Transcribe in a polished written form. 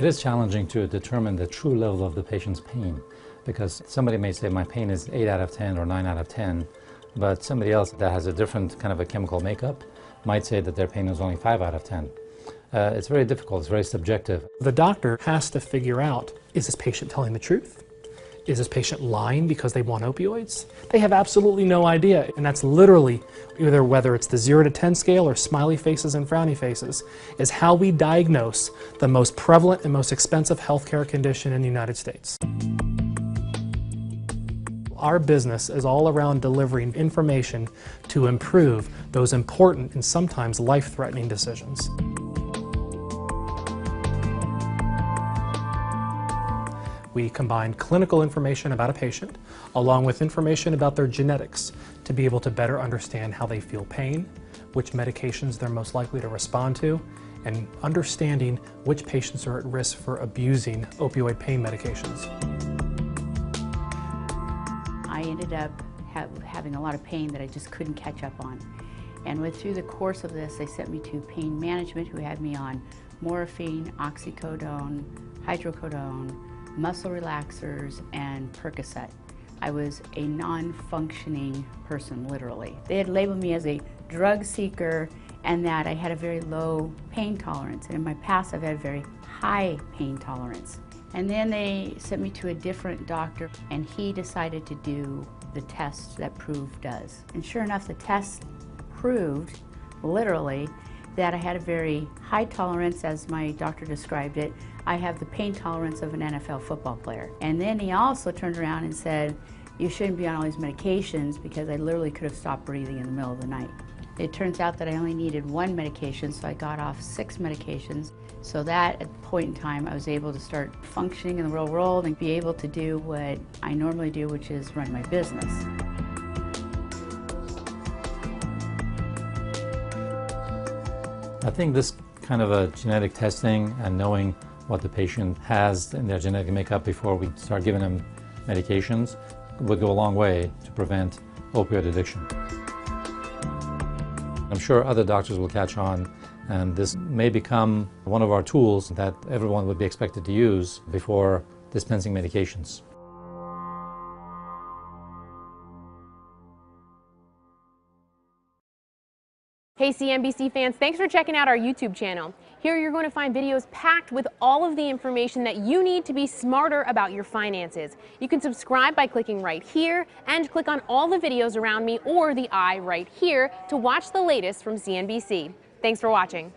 It is challenging to determine the true level of the patient's pain, because somebody may say my pain is 8 out of 10 or 9 out of 10, but somebody else that has a different kind of a chemical makeup might say that their pain is only 5 out of 10. It's very difficult, it's very subjective. The doctor has to figure out, is this patient telling the truth? Is this patient lying because they want opioids? They have absolutely no idea, and that's literally either whether it's the 0 to 10 scale or smiley faces and frowny faces, is how we diagnose the most prevalent and most expensive healthcare condition in the United States. Our business is all around delivering information to improve those important and sometimes life-threatening decisions. We combine clinical information about a patient along with information about their genetics to be able to better understand how they feel pain, which medications they're most likely to respond to, and understanding which patients are at risk for abusing opioid pain medications. I ended up having a lot of pain that I just couldn't catch up on. And through the course of this, they sent me to pain management, who had me on morphine, oxycodone, hydrocodone, muscle relaxers, and Percocet. I was a non-functioning person, literally. They had labeled me as a drug seeker and that I had a very low pain tolerance. And in my past, I've had a very high pain tolerance. And then they sent me to a different doctor, and he decided to do the test that Proove does. And sure enough, the test proved, literally, that I had a very high tolerance, as my doctor described it. I have the pain tolerance of an NFL football player. And then he also turned around and said, you shouldn't be on all these medications, because I literally could have stopped breathing in the middle of the night. It turns out that I only needed 1 medication, so I got off 6 medications. So that, at the point in time, I was able to start functioning in the real world and be able to do what I normally do, which is run my business. I think this kind of a genetic testing and knowing what the patient has in their genetic makeup before we start giving them medications would go a long way to prevent opioid addiction. I'm sure other doctors will catch on, and this may become one of our tools that everyone would be expected to use before dispensing medications. Hey CNBC fans, thanks for checking out our YouTube channel. Here you're going to find videos packed with all of the information that you need to be smarter about your finances. You can subscribe by clicking right here and click on all the videos around me or the eye right here to watch the latest from CNBC. Thanks for watching.